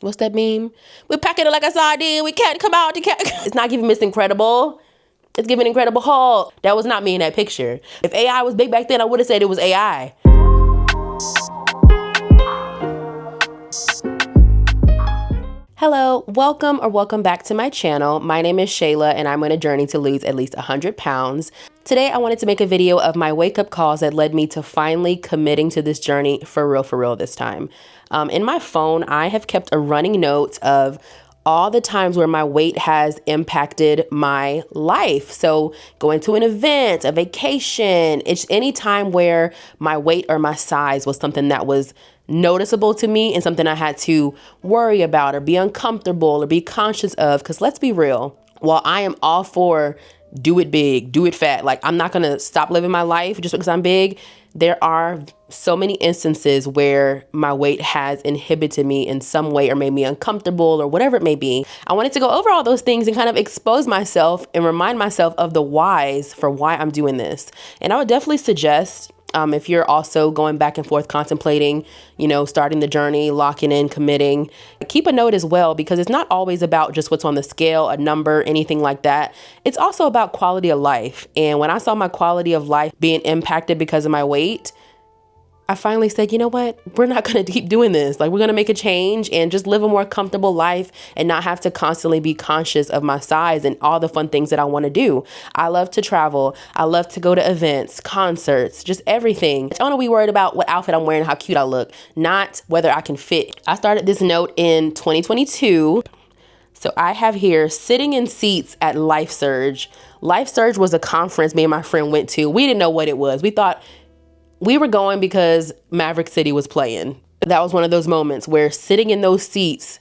What's that meme? We're packing it like a sardine. We can't come out. It's not giving Miss Incredible. It's giving Incredible Hulk. That was not me in that picture. If AI was big back then, I would have said it was AI. Hello, welcome back to my channel. My name is Shayla and I'm on a journey to lose at least 100 pounds. Today I wanted to make a video of my wake-up calls that led me to finally committing to this journey for real this time. In my phone, I have kept a running note of all the times where my weight has impacted my life. So going to an event, a vacation, it's any time where my weight or my size was something that was noticeable to me and something I had to worry about or be uncomfortable or be conscious of. Because let's be real, while I am all for do it big, do it fat, like I'm not gonna stop living my life just because I'm big, there are so many instances where my weight has inhibited me in some way or made me uncomfortable or whatever it may be. I wanted to go over all those things and kind of expose myself and remind myself of the whys for why I'm doing this. And I would definitely suggest, if you're also going back and forth contemplating, starting the journey, locking in, committing, keep a note as well, because it's not always about just what's on the scale, a number, anything like that. It's also about quality of life. And when I saw my quality of life being impacted because of my weight, I finally said, you know what? We're not going to keep doing this. Like, we're going to make a change and just live a more comfortable life and not have to constantly be conscious of my size and all the fun things that I want to do. I love to travel. I love to go to events, concerts, just everything. I want to be worried about what outfit I'm wearing, how cute I look, not whether I can fit. I started this note in 2022. So I have here sitting in seats at Life Surge. Life Surge was a conference me and my friend went to. We didn't know what it was. We thought we were going because Maverick City was playing. That was one of those moments where sitting in those seats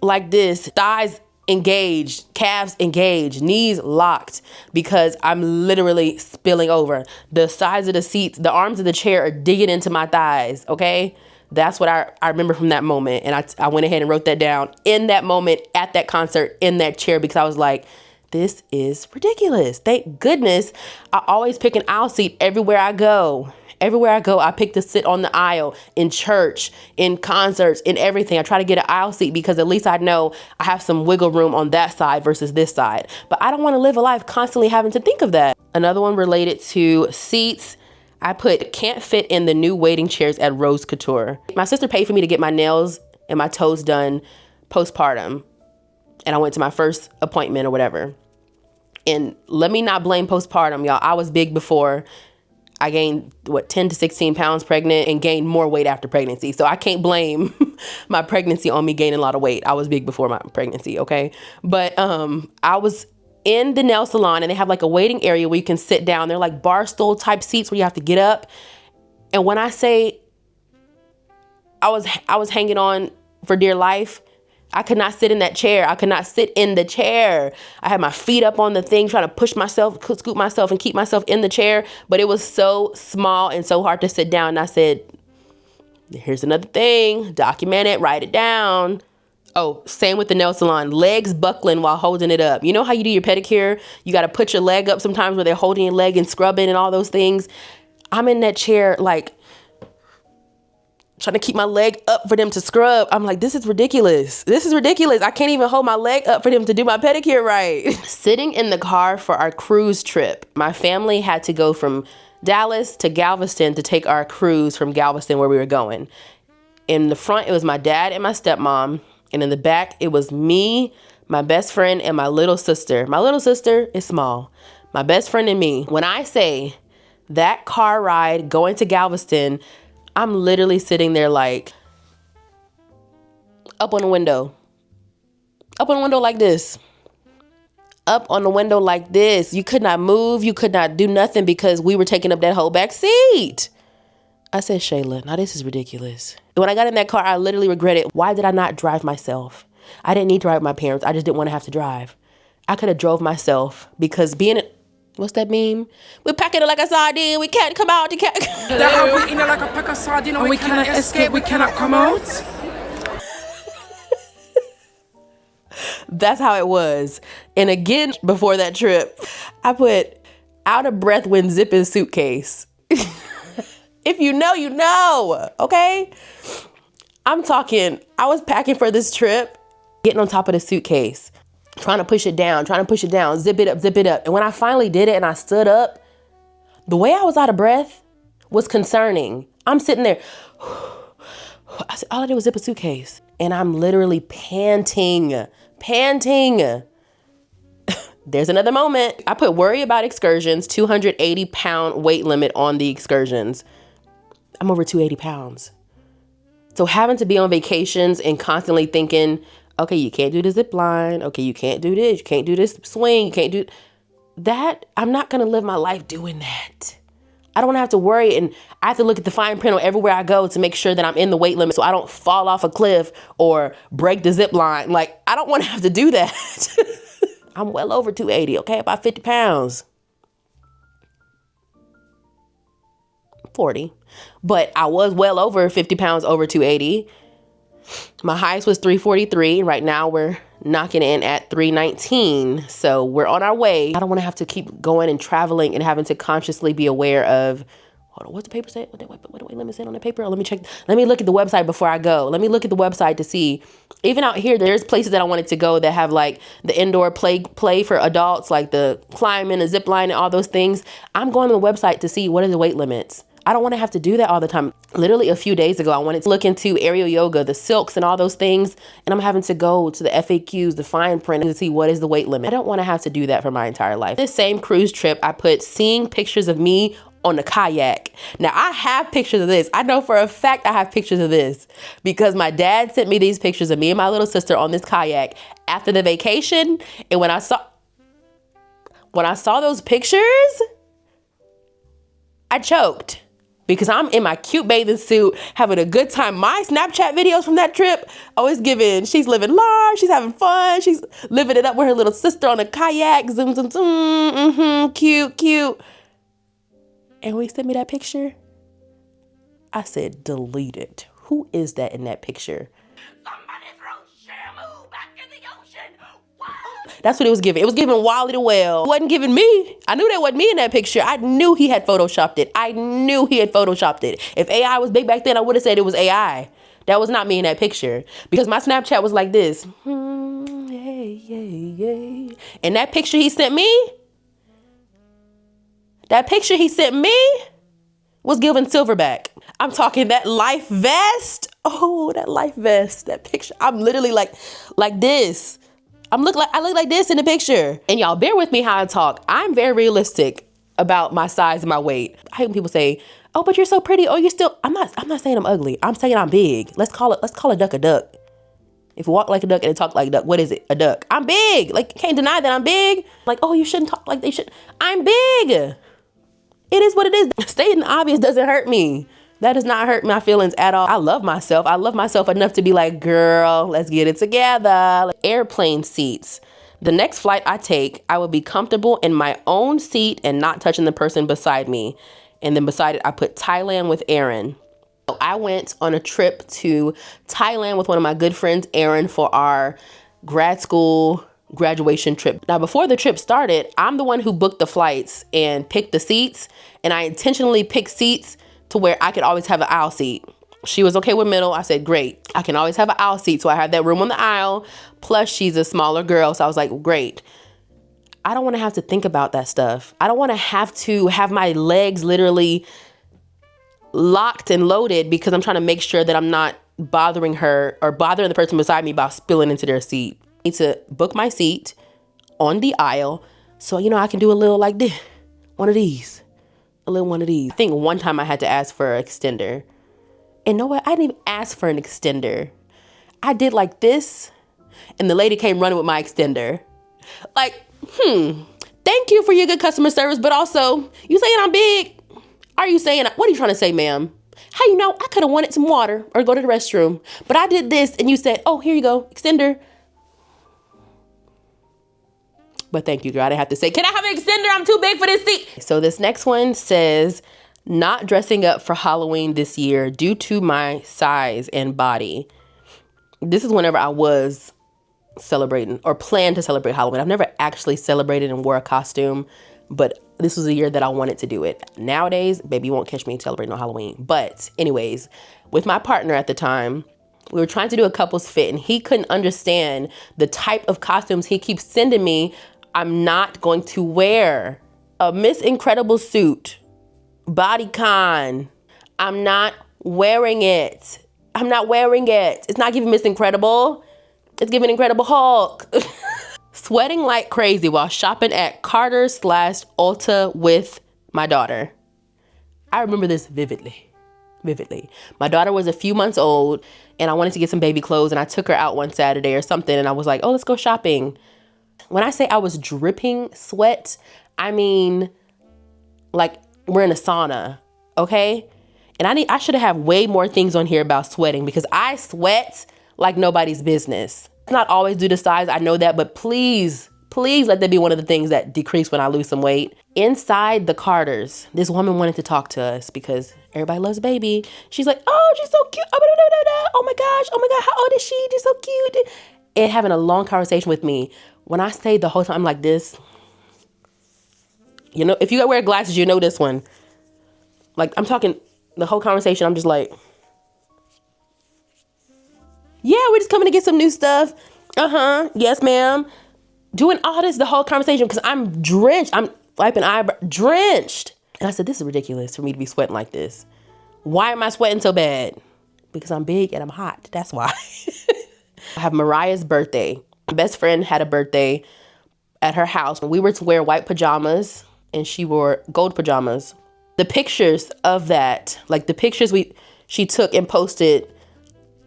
like this, thighs engaged, calves engaged, knees locked, because I'm literally spilling over. The sides of the seats, the arms of the chair are digging into my thighs, okay? That's what I remember from that moment. And I went ahead and wrote that down in that moment at that concert in that chair, because I was like, this is ridiculous. Thank goodness I always pick an aisle seat everywhere I go. Everywhere I go, I pick to sit on the aisle, in church, in concerts, in everything. I try to get an aisle seat because at least I know I have some wiggle room on that side versus this side. But I don't want to live a life constantly having to think of that. Another one related to seats, I put can't fit in the new waiting chairs at Rose Couture. My sister paid for me to get my nails and my toes done postpartum. And I went to my first appointment or whatever. And let me not blame postpartum, y'all. I was big before. I gained, 10 to 16 pounds pregnant and gained more weight after pregnancy. So I can't blame my pregnancy on me gaining a lot of weight. I was big before my pregnancy, okay? But I was in the nail salon and they have like a waiting area where you can sit down. They're like bar stool type seats where you have to get up. And when I say I was hanging on for dear life, I could not sit in that chair. I could not sit in the chair. I had my feet up on the thing, trying to push myself, scoop myself and keep myself in the chair. But it was so small and so hard to sit down. And I said, here's another thing, document it, write it down. Oh, same with the nail salon, legs buckling while holding it up. You know how you do your pedicure? You got to put your leg up sometimes where they're holding your leg and scrubbing and all those things. I'm in that chair, like, trying to keep my leg up for them to scrub. I'm like, this is ridiculous. This is ridiculous. I can't even hold my leg up for them to do my pedicure right. Sitting in the car for our cruise trip. My family had to go from Dallas to Galveston to take our cruise from Galveston where we were going. In the front, it was my dad and my stepmom. And in the back, it was me, my best friend, and my little sister. My little sister is small. My best friend and me. When I say that car ride going to Galveston, I'm literally sitting there like up on the window. Up on the window like this. Up on the window like this. You could not move. You could not do nothing because we were taking up that whole back seat. I said, Shayla, now this is ridiculous. When I got in that car, I literally regretted, why did I not drive myself? I didn't need to ride with my parents. I just didn't want to have to drive. I could have drove myself because what's that meme? We're packing it like a sardine. We can't come out. They have we in it like a pack of sardine and we cannot escape. We cannot come out. That's how it was. And again, before that trip, I put out of breath when zipping suitcase. If you know, you know. Okay. I'm talking, I was packing for this trip, getting on top of the suitcase, trying to push it down, zip it up. And when I finally did it and I stood up, the way I was out of breath was concerning. I'm sitting there. All I did was zip a suitcase. And I'm literally panting. There's another moment. I put worry about excursions, 280-pound weight limit on the excursions. I'm over 280 pounds. So having to be on vacations and constantly thinking, okay, you can't do the zip line. Okay, you can't do this. You can't do this swing. You can't do that. I'm not going to live my life doing that. I don't want to have to worry, and I have to look at the fine print on everywhere I go to make sure that I'm in the weight limit so I don't fall off a cliff or break the zip line. Like, I don't want to have to do that. I'm well over 280, okay? About 50 pounds. 40. But I was well over 50 pounds over 280. My highest was 343. Right now we're knocking in at 319. So we're on our way. I don't want to have to keep going and traveling and having to consciously be aware of, hold on, what's the paper say? What the weight limit say on the paper? Oh, let me check. Let me look at the website before I go. Let me look at the website to see. Even out here, there's places that I wanted to go that have like the indoor play for adults, like the climbing, the zip line and all those things. I'm going to the website to see what are the weight limits. I don't want to have to do that all the time. Literally a few days ago, I wanted to look into aerial yoga, the silks and all those things. And I'm having to go to the FAQs, the fine print to see what is the weight limit. I don't want to have to do that for my entire life. This same cruise trip, I put seeing pictures of me on the kayak. Now I have pictures of this. I know for a fact I have pictures of this because my dad sent me these pictures of me and my little sister on this kayak after the vacation. And when I saw those pictures, I choked. Because I'm in my cute bathing suit, having a good time. My Snapchat videos from that trip, always giving, she's living large, she's having fun, she's living it up with her little sister on a kayak, zoom, zoom, zoom, cute. And when he sent me that picture, I said, delete it. Who is that in that picture? Somebody throw Shamu back in the ocean. What? That's what it was giving. It was giving Wally the whale. It wasn't giving me. I knew that wasn't me in that picture. I knew he had photoshopped it. If AI was big back then, I would have said it was AI. That was not me in that picture. Because my Snapchat was like this. And that picture he sent me, was giving silverback. I'm talking that life vest. Oh, that life vest. That picture. I'm literally like this. I look like this in the picture. And y'all bear with me how I talk. I'm very realistic about my size and my weight. I hate when people say, oh, but you're so pretty. Oh, you're still, I'm not saying I'm ugly. I'm saying I'm big. Let's call a duck a duck. If you walk like a duck and talk like a duck, what is it? A duck. I'm big. Like, can't deny that I'm big. Like, oh, you shouldn't talk like they should. I'm big. It is what it is. Stating the obvious doesn't hurt me. That does not hurt my feelings at all. I love myself. I love myself enough to be like, girl, let's get it together. Like, airplane seats. The next flight I take, I will be comfortable in my own seat and not touching the person beside me. And then beside it, I put Thailand with Aaron. So I went on a trip to Thailand with one of my good friends, Aaron, for our grad school graduation trip. Now, before the trip started, I'm the one who booked the flights and picked the seats. And I intentionally picked seats to where I could always have an aisle seat. She was okay with middle. I said, great. I can always have an aisle seat. So I had that room on the aisle. Plus, she's a smaller girl. So I was like, great. I don't want to have to think about that stuff. I don't want to have my legs literally locked and loaded because I'm trying to make sure that I'm not bothering her or bothering the person beside me by spilling into their seat. I need to book my seat on the aisle so, I can do a little like this, one of these. I think one time I had to ask for an extender. And know what? I didn't even ask for an extender. I did like this, and the lady came running with my extender. Like, thank you for your good customer service, but also, you saying I'm big? What are you trying to say, ma'am? How you know? I could have wanted some water or go to the restroom, but I did this, and you said, oh, here you go, extender. But thank you, girl. I didn't have to say, can I have an extender? I'm too big for this seat. So this next one says, not dressing up for Halloween this year due to my size and body. This is whenever I was celebrating or planned to celebrate Halloween. I've never actually celebrated and wore a costume, but this was a year that I wanted to do it. Nowadays, baby, you won't catch me celebrating on Halloween. But anyways, with my partner at the time, We were trying to do a couples fit, and he couldn't understand the type of costumes he keeps sending me. I'm not going to wear a Miss Incredible suit, bodycon. I'm not wearing it. I'm not wearing it. It's not giving Miss Incredible. It's giving Incredible Hulk. Sweating like crazy while shopping at Carter's/Ulta with my daughter. I remember this vividly. My daughter was a few months old, and I wanted to get some baby clothes, and I took her out one Saturday or something, and I was like, oh, let's go shopping. When I say I was dripping sweat, I mean, like we're in a sauna, okay? And I should have way more things on here about sweating, because I sweat like nobody's business. It's not always due to size, I know that, but please let that be one of the things that decrease when I lose some weight. Inside the Carters, this woman wanted to talk to us because everybody loves baby. She's like, oh, she's so cute. Oh my gosh, how old is she? She's so cute. And having a long conversation with me. When I stayed the whole time like this, you know, if you wear glasses, you know this one. Like, I'm talking the whole conversation, I'm just like, yeah, we're just coming to get some new stuff. Yes, ma'am. Doing all this the whole conversation because I'm drenched. I'm wiping eyebrow, drenched. And I said, this is ridiculous for me to be sweating like this. Why am I sweating so bad? Because I'm big and I'm hot. That's why. I have Mariah's birthday. My best friend had a birthday at her house. We were to wear white pajamas and she wore gold pajamas. The pictures of that, like the pictures she took and posted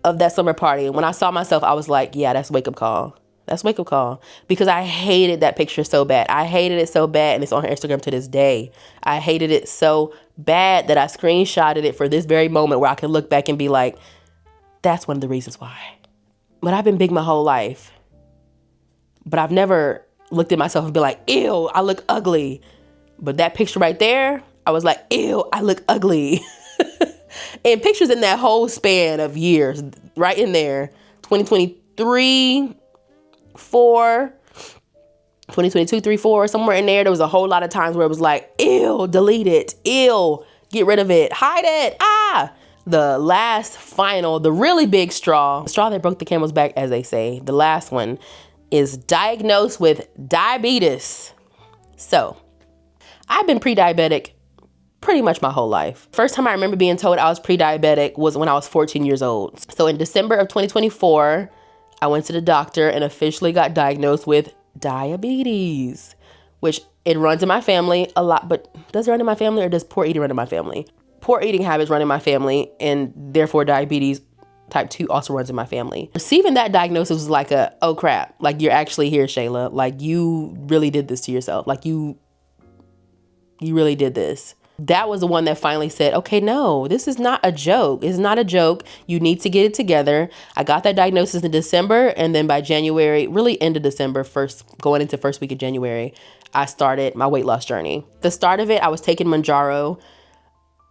of that summer party. When I saw myself, I was like, yeah, that's wake up call. That's wake up call. Because I hated that picture so bad. I hated it so bad. And it's on her Instagram to this day. I hated it so bad that I screenshotted it for this very moment where I can look back and be like, that's one of the reasons why. But I've been big my whole life. But I've never looked at myself and be like, ew, I look ugly. But that picture right there, I was like, ew, I look ugly. And pictures in that whole span of years, right in there, 2023, 4, 2022, 3, 4, somewhere in there, there was a whole lot of times where it was like, ew, delete it, ew, get rid of it, hide it, The last final, the really big straw, the straw that broke the camel's back, as they say, the last one is diagnosed with diabetes. So, I've been pre-diabetic pretty much my whole life. First time I remember being told I was pre-diabetic was when I was 14 years old. So in December of 2024, I went to the doctor and officially got diagnosed with diabetes, which it runs in my family a lot, but does it run in my family or does poor eating run in my family? Poor eating habits run in my family, and therefore diabetes type 2 also runs in my family. Receiving that diagnosis was like oh crap, like you're actually here, Shayla. Like you really did this to yourself. Like you really did this. That was the one that finally said, okay, no, this is not a joke. It's not a joke. You need to get it together. I got that diagnosis in December. And then by January, really end of December, going into first week of January, I started my weight loss journey. The start of it, I was taking Mounjaro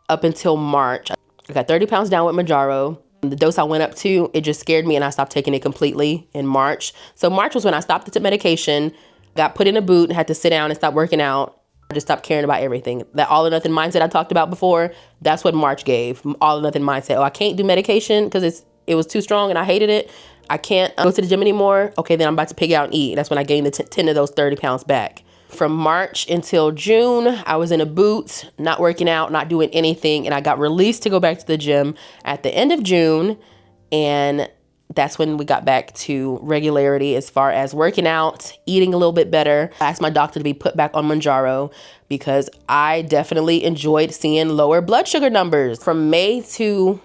up until March. I got 30 pounds down with Mounjaro. The dose I went up to, it just scared me and I stopped taking it completely in March. So March was when I stopped the medication, got put in a boot and had to sit down and stop working out. I just stopped caring about everything. That all or nothing mindset I talked about before, that's what March gave. All or nothing mindset. Oh, I can't do medication because it was too strong and I hated it. I can't go to the gym anymore. Okay, then I'm about to pig out and eat. That's when I gained the 10 of those 30 pounds back. From March until June, I was in a boot, not working out, not doing anything. And I got released to go back to the gym at the end of June. And that's when we got back to regularity as far as working out, eating a little bit better. I asked my doctor to be put back on Mounjaro because I definitely enjoyed seeing lower blood sugar numbers. From May to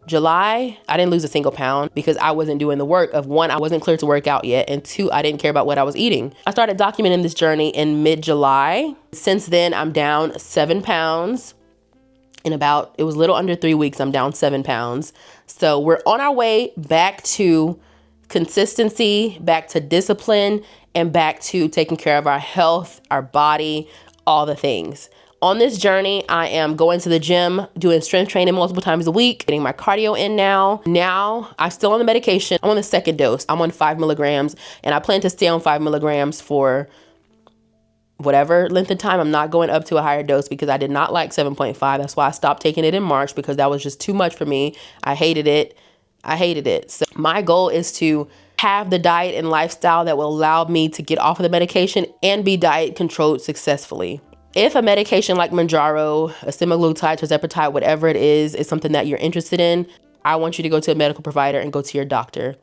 July, I didn't lose a single pound because I wasn't doing the work of one, I wasn't cleared to work out yet, and two, I didn't care about what I was eating. I started documenting this journey in mid-July. Since then, I'm down 7 pounds. It was a little under 3 weeks, I'm down 7 pounds. So we're on our way back to consistency, back to discipline, and back to taking care of our health, our body, all the things. On this journey, I am going to the gym, doing strength training multiple times a week, getting my cardio in now. Now, I'm still on the medication. I'm on the second dose. I'm on 5 milligrams, and I plan to stay on 5 milligrams for whatever length of time. I'm not going up to a higher dose because I did not like 7.5. That's why I stopped taking it in March, because that was just too much for me. I hated it. I hated it. So my goal is to have the diet and lifestyle that will allow me to get off of the medication and be diet controlled successfully. If a medication like Mounjaro, a semaglutide, tirzepatide, whatever it is something that you're interested in, I want you to go to a medical provider and go to your doctor.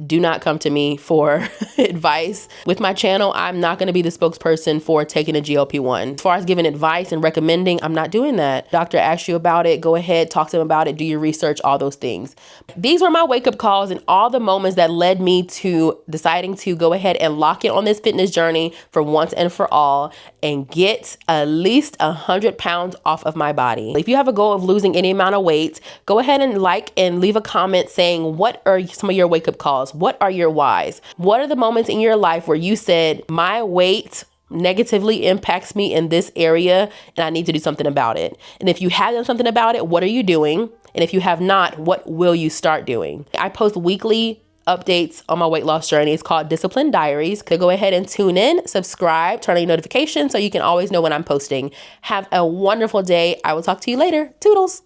Do not come to me for advice. With my channel, I'm not going to be the spokesperson for taking a GLP-1. As far as giving advice and recommending, I'm not doing that. Doctor asks you about it, go ahead, talk to them about it, do your research, all those things. These were my wake-up calls and all the moments that led me to deciding to go ahead and lock in on this fitness journey for once and for all and get at least 100 pounds off of my body. If you have a goal of losing any amount of weight, go ahead and like and leave a comment saying what are some of your wake-up calls? What are your whys? What are the moments in your life where you said, my weight negatively impacts me in this area and I need to do something about it? And if you have done something about it, what are you doing? And if you have not, what will you start doing? I post weekly updates on my weight loss journey. It's called Discipline Diaries. So go ahead and tune in, subscribe, turn on your notifications so you can always know when I'm posting. Have a wonderful day. I will talk to you later. Toodles.